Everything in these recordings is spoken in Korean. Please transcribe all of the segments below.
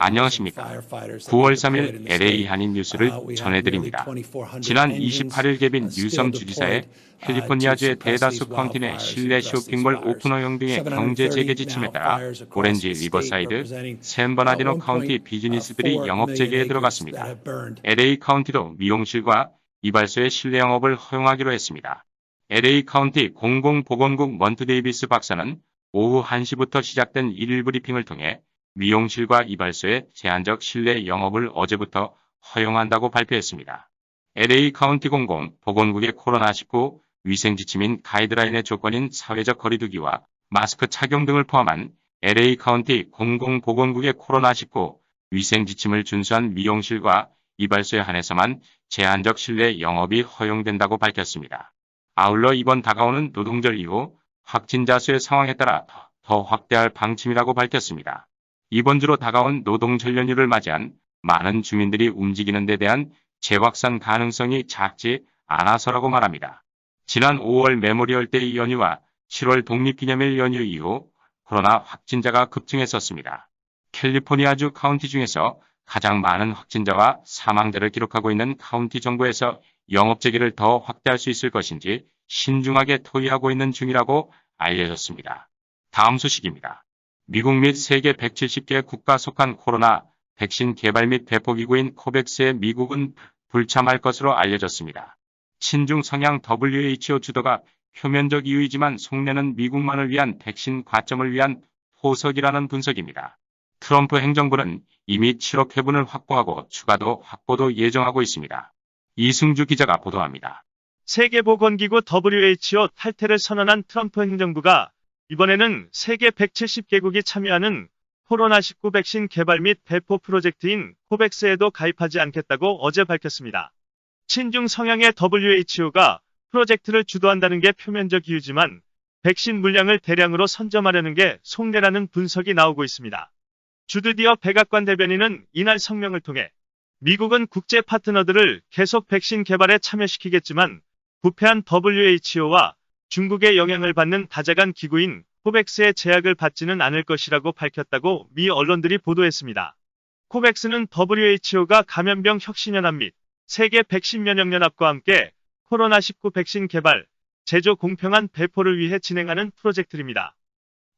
안녕하십니까. 9월 3일 LA 한인 뉴스를 전해드립니다. 지난 28일 개빈 뉴섬 주지사의 캘리포니아주의 대다수 카운티 내 실내 쇼핑몰 오픈 허용 등의 경제 재개 지침에 따라 오렌지 리버사이드, 샌버나디노 카운티 비즈니스들이 영업 재개에 들어갔습니다. LA 카운티도 미용실과 이발소의 실내 영업을 허용하기로 했습니다. LA 카운티 공공보건국 먼트 데이비스 박사는 오후 1시부터 시작된 일일 브리핑을 통해 미용실과 이발소의 제한적 실내 영업을 어제부터 허용한다고 발표했습니다. LA 카운티 공공보건국의 코로나19 위생지침인 가이드라인의 조건인 사회적 거리두기와 마스크 착용 등을 포함한 LA 카운티 공공보건국의 코로나19 위생지침을 준수한 미용실과 이발소에 한해서만 제한적 실내 영업이 허용된다고 밝혔습니다. 아울러 이번 다가오는 노동절 이후 확진자 수의 상황에 따라 더 확대할 방침이라고 밝혔습니다. 이번 주로 다가온 노동절 연휴를 맞이한 많은 주민들이 움직이는 데 대한 재확산 가능성이 작지 않아서라고 말합니다. 지난 5월 메모리얼데이 연휴와 7월 독립기념일 연휴 이후 코로나 확진자가 급증했었습니다. 캘리포니아주 카운티 중에서 가장 많은 확진자와 사망자를 기록하고 있는 카운티 정부에서 영업 재개를 더 확대할 수 있을 것인지 신중하게 토의하고 있는 중이라고 알려졌습니다. 다음 소식입니다. 미국 및 세계 170개 국가 속한 코로나 백신 개발 및 배포 기구인 코백스에 미국은 불참할 것으로 알려졌습니다. 친중 성향 WHO 주도가 표면적 이유이지만 속내는 미국만을 위한 백신 과점을 위한 포석이라는 분석입니다. 트럼프 행정부는 이미 7억 회분을 확보하고 추가도 확보도 예정하고 있습니다. 이승주 기자가 보도합니다. 세계보건기구 WHO 탈퇴를 선언한 트럼프 행정부가 이번에는 세계 170개국이 참여하는 코로나19 백신 개발 및 배포 프로젝트인 코백스에도 가입하지 않겠다고 어제 밝혔습니다. 친중 성향의 WHO가 프로젝트를 주도한다는 게 표면적 이유지만 백신 물량을 대량으로 선점하려는 게 속내라는 분석이 나오고 있습니다. 주드디어 백악관 대변인은 이날 성명을 통해 미국은 국제 파트너들을 계속 백신 개발에 참여시키겠지만 부패한 WHO와 중국의 영향을 받는 다자간 기구인 코백스의 제약을 받지는 않을 것이라고 밝혔다고 미 언론들이 보도했습니다. 코백스는 WHO가 감염병 혁신연합 및 세계 백신 면역연합과 함께 코로나19 백신 개발, 제조 공평한 배포를 위해 진행하는 프로젝트입니다.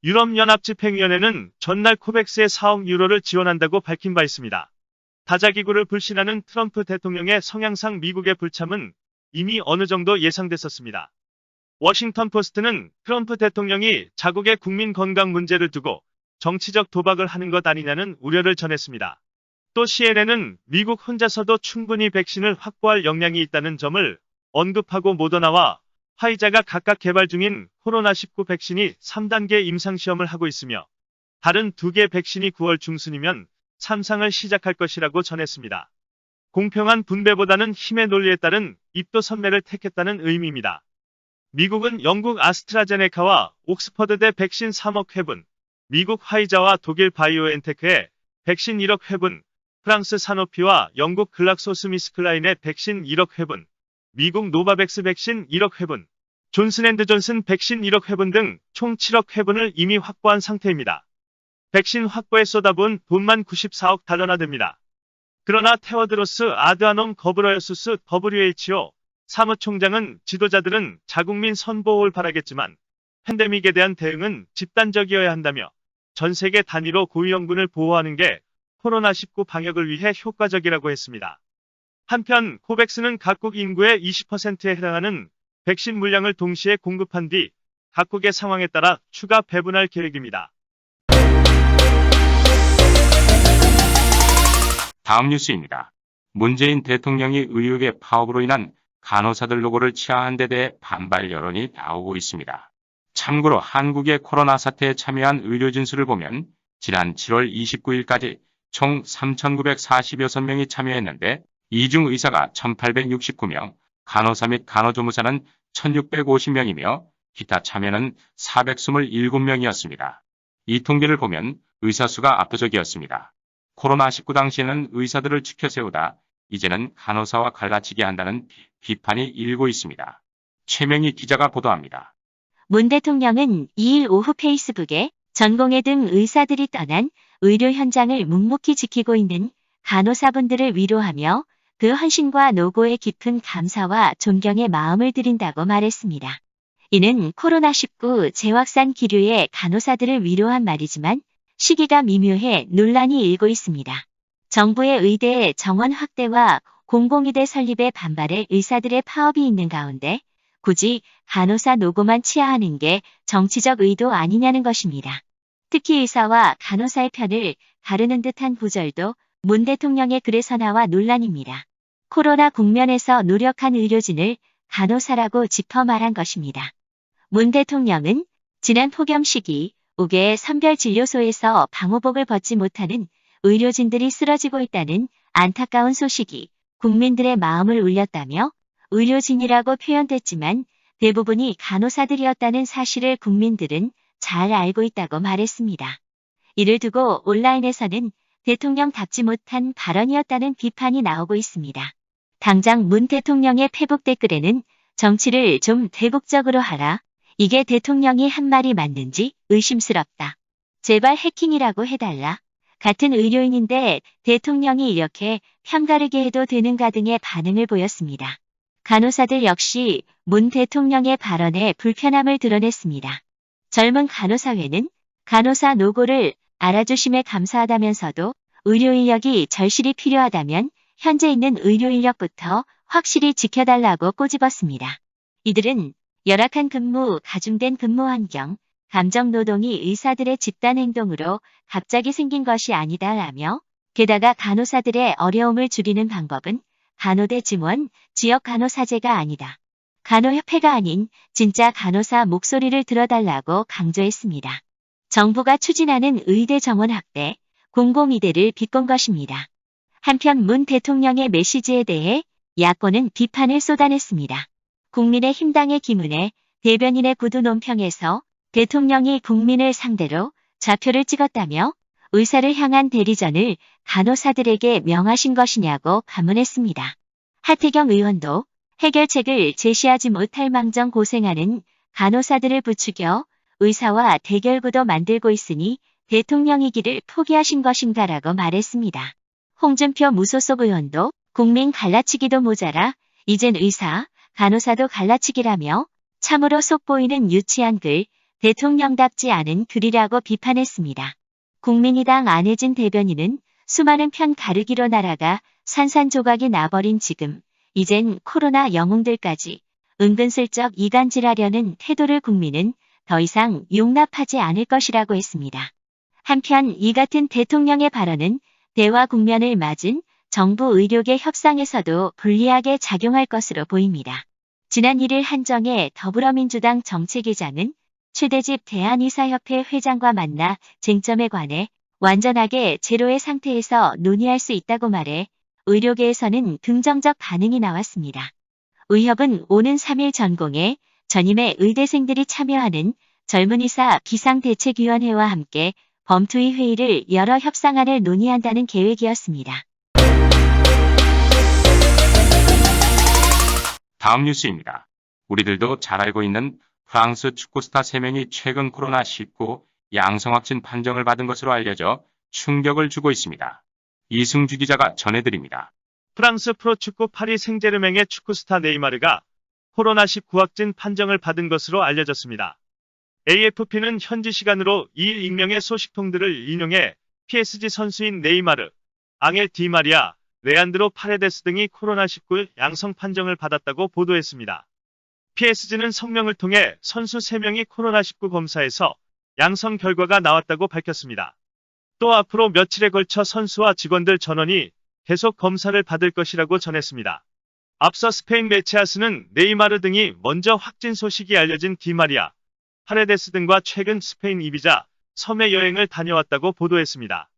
유럽연합집행위원회는 전날 코백스의 4억 유로를 지원한다고 밝힌 바 있습니다. 다자기구를 불신하는 트럼프 대통령의 성향상 미국의 불참은 이미 어느 정도 예상됐었습니다. 워싱턴 포스트는 트럼프 대통령이 자국의 국민 건강 문제를 두고 정치적 도박을 하는 것 아니냐는 우려를 전했습니다. 또 CNN은 미국 혼자서도 충분히 백신을 확보할 역량이 있다는 점을 언급하고 모더나와 화이자가 각각 개발 중인 코로나19 백신이 3단계 임상시험을 하고 있으며 다른 2개 백신이 9월 중순이면 3상을 시작할 것이라고 전했습니다. 공평한 분배보다는 힘의 논리에 따른 입도 선매를 택했다는 의미입니다. 미국은 영국 아스트라제네카와 옥스퍼드대 백신 3억 회분, 미국 화이자와 독일 바이오엔테크의 백신 1억 회분, 프랑스 사노피와 영국 글락소스미스클라인의 백신 1억 회분, 미국 노바백스 백신 1억 회분, 존슨앤드존슨 백신 1억 회분 등 총 7억 회분을 이미 확보한 상태입니다. 백신 확보에 쏟아부은 돈만 94억 달러나 됩니다. 그러나 테워드로스 아드하놈 거브러여수스 WHO 사무총장은 지도자들은 자국민 선보호를 바라겠지만 팬데믹에 대한 대응은 집단적이어야 한다며 전 세계 단위로 고위험군을 보호하는 게 코로나19 방역을 위해 효과적이라고 했습니다. 한편 코백스는 각국 인구의 20%에 해당하는 백신 물량을 동시에 공급한 뒤 각국의 상황에 따라 추가 배분할 계획입니다. 다음 뉴스입니다. 문재인 대통령이 의혹의 파업으로 인한 간호사들 노고를 취하한 데 대해 반발 여론이 나오고 있습니다. 참고로 한국의 코로나 사태에 참여한 의료진 수를 보면 지난 7월 29일까지 총 3,946명이 참여했는데 이 중 의사가 1,869명, 간호사 및 간호조무사는 1,650명이며 기타 참여는 427명이었습니다. 이 통계를 보면 의사 수가 압도적이었습니다. 코로나19 당시에는 의사들을 지켜 세우다 이제는 간호사와 갈라치게 한다는 비판이 일고 있습니다. 최명희 기자가 보도합니다. 문 대통령은 2일 오후 페이스북에 전공의 등 의사들이 떠난 의료 현장을 묵묵히 지키고 있는 간호사분들을 위로하며 그 헌신과 노고에 깊은 감사와 존경의 마음을 드린다고 말했습니다. 이는 코로나19 재확산 기류의 간호사들을 위로한 말이지만 시기가 미묘해 논란이 일고 있습니다. 정부의 의대 정원 확대와 공공의대 설립에 반발해 의사들의 파업이 있는 가운데 굳이 간호사 노고만 치하하는 게 정치적 의도 아니냐는 것입니다. 특히 의사와 간호사의 편을 가르는 듯한 구절도 문 대통령의 글에서 나와 논란입니다. 코로나 국면에서 노력한 의료진을 간호사라고 짚어 말한 것입니다. 문 대통령은 지난 폭염 시기 5개의 선별진료소에서 방호복을 벗지 못하는 의료진들이 쓰러지고 있다는 안타까운 소식이 국민들의 마음을 울렸다며 의료진이라고 표현됐지만 대부분이 간호사들이었다는 사실을 국민들은 잘 알고 있다고 말했습니다. 이를 두고 온라인에서는 대통령답지 못한 발언이었다는 비판이 나오고 있습니다. 당장 문 대통령의 페북 댓글에는 정치를 좀 대국적으로 하라. 이게 대통령이 한 말이 맞는지 의심스럽다. 제발 해킹이라고 해달라. 같은 의료인인데 대통령이 이렇게 편가르게 해도 되는가 등의 반응을 보였습니다. 간호사들 역시 문 대통령의 발언에 불편함을 드러냈습니다. 젊은 간호사회는 간호사 노고를 알아주심에 감사하다면서도 의료 인력이 절실히 필요하다면 현재 있는 의료 인력부터 확실히 지켜달라고 꼬집었습니다. 이들은 열악한 근무, 가중된 근무 환경, 감정 노동이 의사들의 집단 행동으로 갑자기 생긴 것이 아니다라며 게다가 간호사들의 어려움을 줄이는 방법은 간호대 증원, 지역 간호사제가 아니다. 간호협회가 아닌 진짜 간호사 목소리를 들어달라고 강조했습니다. 정부가 추진하는 의대 정원 확대, 공공의대를 비꼰 것입니다. 한편 문 대통령의 메시지에 대해 야권은 비판을 쏟아냈습니다. 국민의힘당의 김은혜 대변인의 구두 논평에서 대통령이 국민을 상대로 좌표를 찍었다며 의사를 향한 대리전을 간호사들에게 명하신 것이냐고 반문했습니다. 하태경 의원도 해결책을 제시하지 못할 망정 고생하는 간호사들을 부추겨 의사와 대결구도 만들고 있으니 대통령이기를 포기하신 것인가라고 말했습니다. 홍준표 무소속 의원도 국민 갈라치기도 모자라 이젠 의사, 간호사도 갈라치기라며 참으로 속보이는 유치한 글, 대통령답지 않은 글이라고 비판했습니다. 국민의당 안혜진 대변인은 수많은 편 가르기로 나라가 산산조각이 나버린 지금 이젠 코로나 영웅들까지 은근슬쩍 이간질하려는 태도를 국민은 더 이상 용납하지 않을 것이라고 했습니다. 한편 이 같은 대통령의 발언은 대화 국면을 맞은 정부 의료계 협상에서도 불리하게 작용할 것으로 보입니다. 지난 1일 한정혜 더불어민주당 정책위장은 최대집 대한의사협회 회장과 만나 쟁점에 관해 완전하게 제로의 상태에서 논의할 수 있다고 말해 의료계에서는 긍정적 반응이 나왔습니다. 의협은 오는 3일 전공에 전임의 의대생들이 참여하는 젊은의사 비상대책위원회와 함께 범투의 회의를 열어 협상안을 논의한다는 계획이었습니다. 다음 뉴스입니다. 우리들도 잘 알고 있는 프랑스 축구스타 3명이 최근 코로나19 양성 확진 판정을 받은 것으로 알려져 충격을 주고 있습니다. 이승주 기자가 전해드립니다. 프랑스 프로축구 파리 생제르맹의 축구스타 네이마르가 코로나19 확진 판정을 받은 것으로 알려졌습니다. AFP는 현지 시간으로 2일 익명의 소식통들을 인용해 PSG 선수인 네이마르, 앙헬 디마리아, 레안드로 파레데스 등이 코로나19 양성 판정을 받았다고 보도했습니다. PSG는 성명을 통해 선수 3명이 코로나19 검사에서 양성 결과가 나왔다고 밝혔습니다. 또 앞으로 며칠에 걸쳐 선수와 직원들 전원이 계속 검사를 받을 것이라고 전했습니다. 앞서 스페인 메체아스는 네이마르 등이 먼저 확진 소식이 알려진 디마리아, 파레데스 등과 최근 스페인 이비자 섬에 여행을 다녀왔다고 보도했습니다.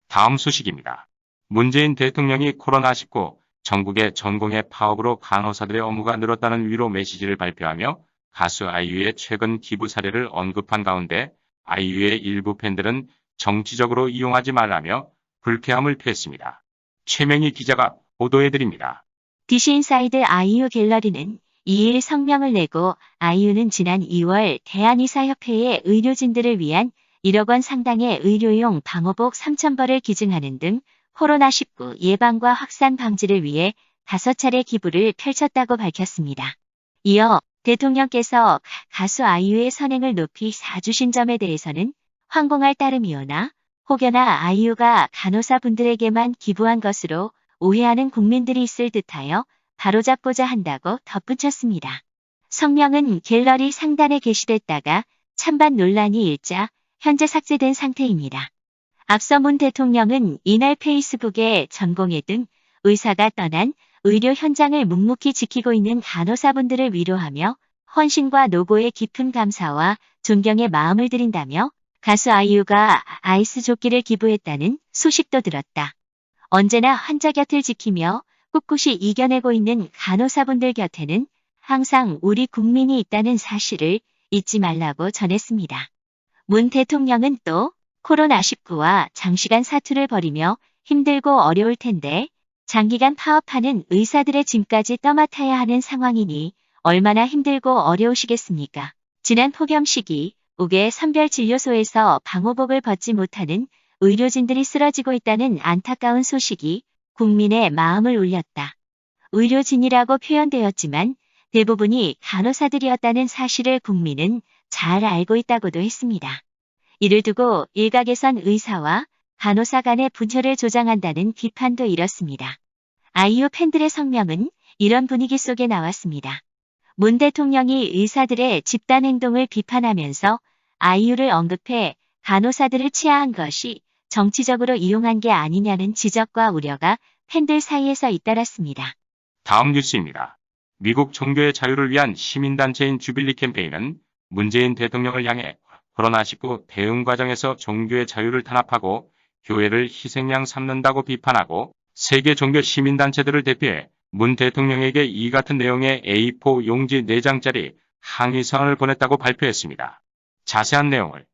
다음 소식입니다. 문재인 대통령이 코로나19 전국의 전공의 파업으로 간호사들의 업무가 늘었다는 위로 메시지를 발표하며 가수 아이유의 최근 기부 사례를 언급한 가운데 아이유의 일부 팬들은 정치적으로 이용하지 말라며 불쾌함을 표했습니다. 최명희 기자가 보도해드립니다. 디시인사이드 아이유 갤러리는 2일 성명을 내고 아이유는 지난 2월 대한의사협회의 의료진들을 위한 1억 원 상당의 의료용 방호복 3,000벌을 기증하는 등 코로나19 예방과 확산 방지를 위해 5차례 기부를 펼쳤다고 밝혔습니다. 이어 대통령께서 가수 아이유의 선행을 높이 사주신 점에 대해서는 황공할 따름이오나 혹여나 아이유가 간호사분들에게만 기부한 것으로 오해하는 국민들이 있을 듯하여 바로잡고자 한다고 덧붙였습니다. 성명은 갤러리 상단에 게시됐다가 찬반 논란이 일자 현재 삭제된 상태입니다. 앞서 문 대통령은 이날 페이스북에 전공의 등 의사가 떠난 의료 현장을 묵묵히 지키고 있는 간호사분들을 위로하며 헌신과 노고에 깊은 감사와 존경의 마음을 드린다며 가수 아이유가 아이스 조끼를 기부했다는 소식도 들었다. 언제나 환자 곁을 지키며 꿋꿋이 이겨내고 있는 간호사분들 곁에는 항상 우리 국민이 있다는 사실을 잊지 말라고 전했습니다. 문 대통령은 또 코로나19와 장시간 사투를 벌이며 힘들고 어려울 텐데 장기간 파업하는 의사들의 짐까지 떠맡아야 하는 상황이니 얼마나 힘들고 어려우시겠습니까? 지난 폭염 시기 옥외 선별진료소에서 방호복을 벗지 못하는 의료진들이 쓰러지고 있다는 안타까운 소식이 국민의 마음을 울렸다. 의료진이라고 표현되었지만 대부분이 간호사들이었다는 사실을 국민은 잘 알고 있다고도 했습니다. 이를 두고 일각에선 의사와 간호사 간의 분열을 조장한다는 비판도 일었습니다. 아이유 팬들의 성명은 이런 분위기 속에 나왔습니다. 문 대통령이 의사들의 집단 행동을 비판하면서 아이유를 언급해 간호사들을 치하한 것이 정치적으로 이용한 게 아니냐는 지적과 우려가 팬들 사이에서 잇따랐습니다. 다음 뉴스입니다. 미국 종교의 자유를 위한 시민단체인 주빌리 캠페인은 문재인 대통령을 향해 코로나19 대응 과정에서 종교의 자유를 탄압하고 교회를 희생양 삼는다고 비판하고 세계 종교 시민단체들을 대표해 문 대통령에게 이 같은 내용의 A4 용지 4장짜리 항의서한을 보냈다고 발표했습니다. 자세한 내용을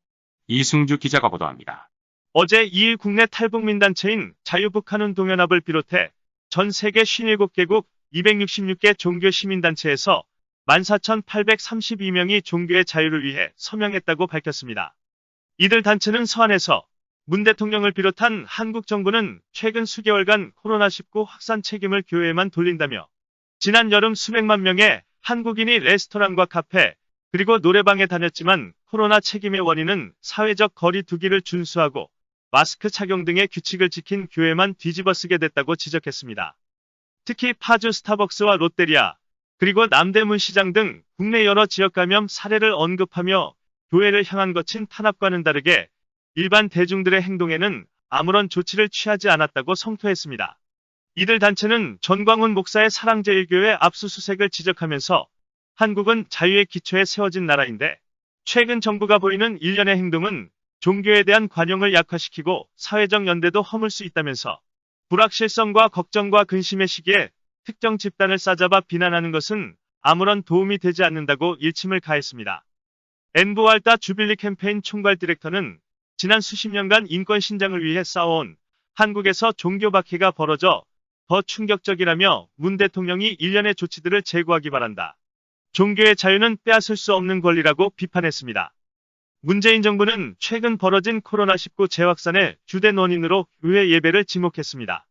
이승주 기자가 보도합니다. 어제 2일 국내 탈북민단체인 자유북한운 동연합을 비롯해 전 세계 57개국 266개 종교 시민단체에서 14,832명이 종교의 자유를 위해 서명했다고 밝혔습니다. 이들 단체는 서한에서 문 대통령을 비롯한 한국 정부는 최근 수개월간 코로나19 확산 책임을 교회에만 돌린다며 지난 여름 수백만 명의 한국인이 레스토랑과 카페 그리고 노래방에 다녔지만 코로나 책임의 원인은 사회적 거리 두기를 준수하고 마스크 착용 등의 규칙을 지킨 교회만 뒤집어쓰게 됐다고 지적했습니다. 특히 파주 스타벅스와 롯데리아 그리고 남대문 시장 등 국내 여러 지역 감염 사례를 언급하며 교회를 향한 거친 탄압과는 다르게 일반 대중들의 행동에는 아무런 조치를 취하지 않았다고 성토했습니다. 이들 단체는 전광훈 목사의 사랑제일교회 압수수색을 지적하면서 한국은 자유의 기초에 세워진 나라인데 최근 정부가 보이는 일련의 행동은 종교에 대한 관용을 약화시키고 사회적 연대도 허물 수 있다면서 불확실성과 걱정과 근심의 시기에 특정 집단을 싸잡아 비난하는 것은 아무런 도움이 되지 않는다고 일침을 가했습니다. 엔보알타 주빌리 캠페인 총괄 디렉터는 지난 수십 년간 인권 신장을 위해 싸워온 한국에서 종교 박해가 벌어져 더 충격적이라며 문 대통령이 일련의 조치들을 제고하기 바란다. 종교의 자유는 빼앗을 수 없는 권리라고 비판했습니다. 문재인 정부는 최근 벌어진 코로나19 재확산의 주된 원인으로 교회 예배를 지목했습니다.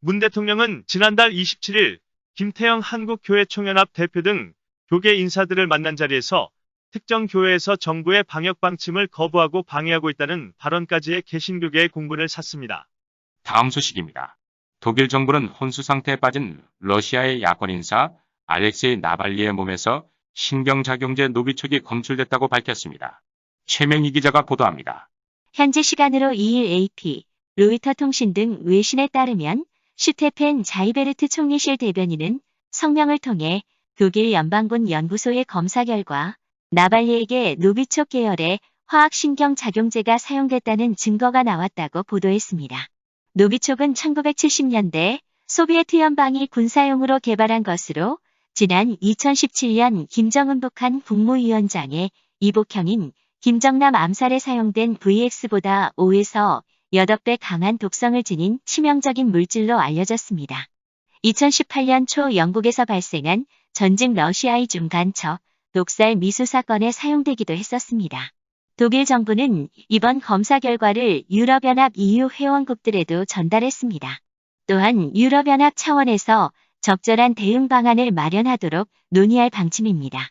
문 대통령은 지난달 27일 김태형 한국교회총연합 대표 등 교계 인사들을 만난 자리에서 특정 교회에서 정부의 방역 방침을 거부하고 방해하고 있다는 발언까지의 개신교계의 공분을 샀습니다. 다음 소식입니다. 독일 정부는 혼수 상태에 빠진 러시아의 야권 인사 알렉세이 나발리의 몸에서 신경작용제 노비촉이 검출됐다고 밝혔습니다. 최명희 기자가 보도합니다. 현지 시간으로 2일 AP, 로이터 통신 등 외신에 따르면 슈테펜 자이베르트 총리실 대변인은 성명을 통해 독일 연방군 연구소의 검사 결과 나발리에게 노비촉 계열의 화학신경작용제가 사용됐다는 증거가 나왔다고 보도했습니다. 노비촉은 1970년대 소비에트 연방이 군사용으로 개발한 것으로 지난 2017년 김정은 북한 국무위원장의 이복형인 김정남 암살에 사용된 VX보다 5에서 8배 강한 독성을 지닌 치명적인 물질로 알려졌습니다. 2018년 초 영국에서 발생한 전직 러시아의 중간첩 독살 미수 사건에 사용되기도 했었습니다. 독일 정부는 이번 검사 결과를 유럽연합 EU 회원국들에도 전달했습니다. 또한 유럽연합 차원에서 적절한 대응 방안을 마련하도록 논의할 방침입니다.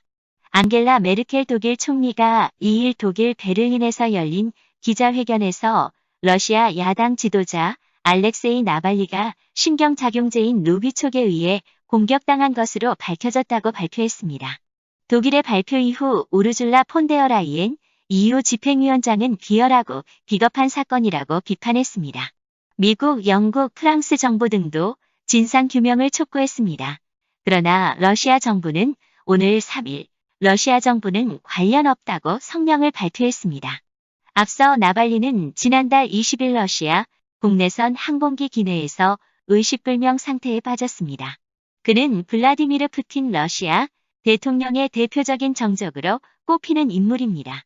앙겔라 메르켈 독일 총리가 2일 독일 베를린에서 열린 기자회견에서 러시아 야당 지도자 알렉세이 나발리가 신경작용제인 노비촉에 의해 공격당한 것으로 밝혀졌다고 발표했습니다. 독일의 발표 이후 우르줄라 폰데어라이엔 EU 집행위원장은 비열하고 비겁한 사건이라고 비판했습니다. 미국, 영국, 프랑스 정부 등도 진상규명을 촉구했습니다. 그러나 러시아 정부는 오늘 3일 러시아 정부는 관련 없다고 성명을 발표했습니다. 앞서 나발리는 지난달 20일 러시아 국내선 항공기 기내에서 의식불명 상태에 빠졌습니다. 그는 블라디미르 푸틴 러시아 대통령의 대표적인 정적으로 꼽히는 인물입니다.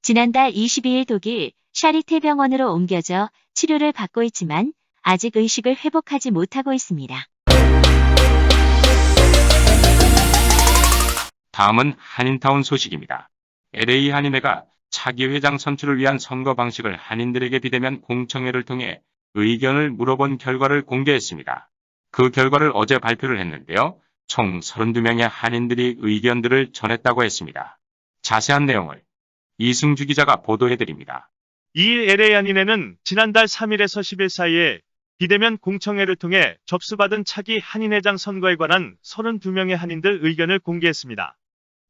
지난달 22일 독일 샤리테 병원으로 옮겨져 치료를 받고 있지만 아직 의식을 회복하지 못하고 있습니다. 다음은 한인타운 소식입니다. LA 한인회가 차기 회장 선출을 위한 선거 방식을 한인들에게 비대면 공청회를 통해 의견을 물어본 결과를 공개했습니다. 그 결과를 어제 발표를 했는데요. 총 32명의 한인들이 의견들을 전했다고 했습니다. 자세한 내용을 이승주 기자가 보도해드립니다. 2일 LA 한인회는 지난달 3일에서 10일 사이에 비대면 공청회를 통해 접수받은 차기 한인회장 선거에 관한 32명의 한인들 의견을 공개했습니다.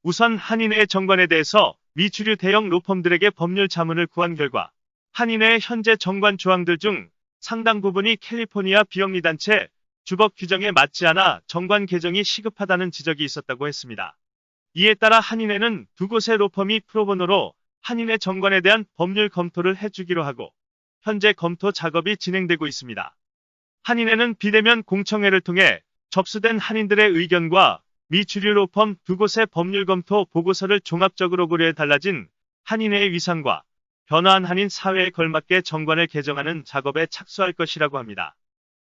우선 한인회의 정관에 대해서 미주류 대형 로펌들에게 법률 자문을 구한 결과 한인회의 현재 정관 조항들 중 상당 부분이 캘리포니아 비영리단체 주법 규정에 맞지 않아 정관 개정이 시급하다는 지적이 있었다고 했습니다. 이에 따라 한인회는 두 곳의 로펌이 프로보노로 한인회 정관에 대한 법률 검토를 해주기로 하고 현재 검토 작업이 진행되고 있습니다. 한인회는 비대면 공청회를 통해 접수된 한인들의 의견과 미주류 로펌 두 곳의 법률 검토 보고서를 종합적으로 고려해 달라진 한인회의 위상과 변화한 한인 사회에 걸맞게 정관을 개정하는 작업에 착수할 것이라고 합니다.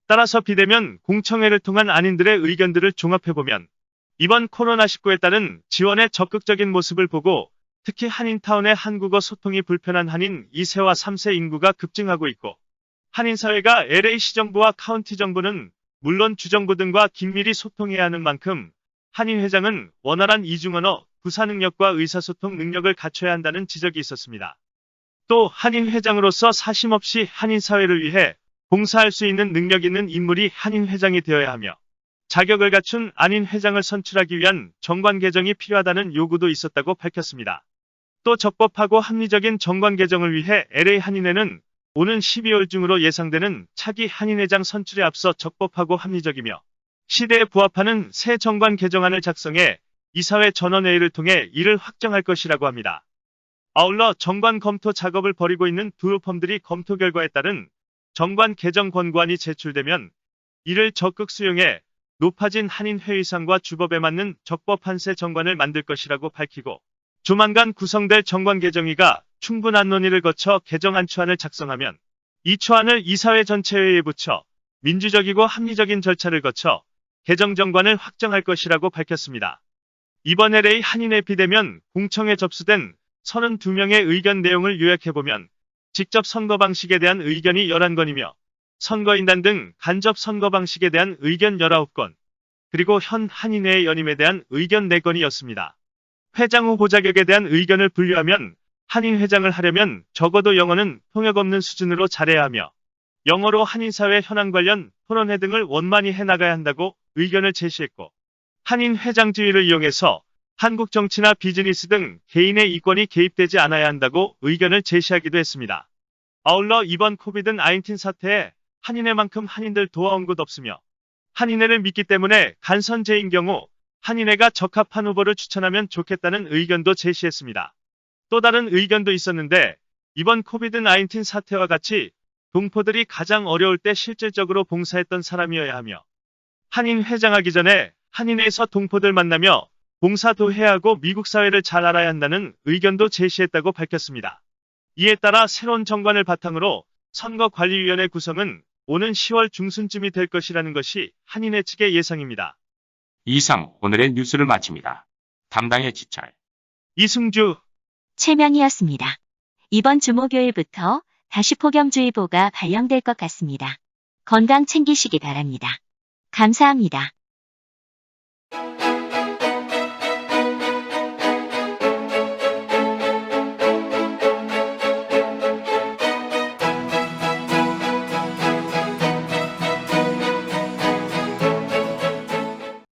따라서 비대면 공청회를 통한 한인들의 의견들을 종합해보면 이번 코로나19에 따른 지원의 적극적인 모습을 보고 특히 한인타운의 한국어 소통이 불편한 한인 2세와 3세 인구가 급증하고 있고 한인사회가 LA 시정부와 카운티 정부는 물론 주정부 등과 긴밀히 소통해야 하는 만큼 한인회장은 원활한 이중언어, 구사 능력과 의사소통 능력을 갖춰야 한다는 지적이 있었습니다. 또 한인회장으로서 사심없이 한인사회를 위해 봉사할 수 있는 능력 있는 인물이 한인회장이 되어야 하며 자격을 갖춘 한인회장을 선출하기 위한 정관 개정이 필요하다는 요구도 있었다고 밝혔습니다. 또 적법하고 합리적인 정관 개정을 위해 LA 한인회는 오는 12월 중으로 예상되는 차기 한인회장 선출에 앞서 적법하고 합리적이며 시대에 부합하는 새 정관 개정안을 작성해 이사회 전원회의를 통해 이를 확정할 것이라고 합니다. 아울러 정관 검토 작업을 벌이고 있는 두 로펌들이 검토 결과에 따른 정관 개정 권고안이 제출되면 이를 적극 수용해 높아진 한인 회의상과 주법에 맞는 적법한 새 정관을 만들 것이라고 밝히고 조만간 구성될 정관 개정위가 충분한 논의를 거쳐 개정안 초안을 작성하면 이 초안을 이사회 전체 회의에 붙여 민주적이고 합리적인 절차를 거쳐 개정 정관을 확정할 것이라고 밝혔습니다. 이번 LA 한인회 비대면 공청회 접수된 32명의 의견 내용을 요약해보면 직접 선거 방식에 대한 의견이 11건이며 선거인단 등 간접 선거 방식에 대한 의견 19건, 그리고 현 한인회의 연임에 대한 의견 4건이었습니다. 회장 후보 자격에 대한 의견을 분류하면 한인 회장을 하려면 적어도 영어는 통역 없는 수준으로 잘해야 하며 영어로 한인사회 현안 관련 토론회 등을 원만히 해나가야 한다고 의견을 제시했고 한인 회장 지위를 이용해서 한국 정치나 비즈니스 등 개인의 이권이 개입되지 않아야 한다고 의견을 제시하기도 했습니다. 아울러 이번 코비드-19 사태에 한인회만큼 한인들 도와온 곳 없으며 한인회를 믿기 때문에 간선제인 경우 한인회가 적합한 후보를 추천하면 좋겠다는 의견도 제시했습니다. 또 다른 의견도 있었는데 이번 코비드-19 사태와 같이 동포들이 가장 어려울 때 실질적으로 봉사했던 사람이어야 하며 한인 회장하기 전에 한인회에서 동포들 만나며 봉사도 해야 하고 미국 사회를 잘 알아야 한다는 의견도 제시했다고 밝혔습니다. 이에 따라 새로운 정관을 바탕으로 선거관리위원회 구성은 오는 10월 중순쯤이 될 것이라는 것이 한인회 측의 예상입니다. 이상 오늘의 뉴스를 마칩니다. 담당의 지철 이승주 최명희였습니다. 이번 주 목요일부터 다시 폭염주의보가 발령될 것 같습니다. 건강 챙기시기 바랍니다. 감사합니다.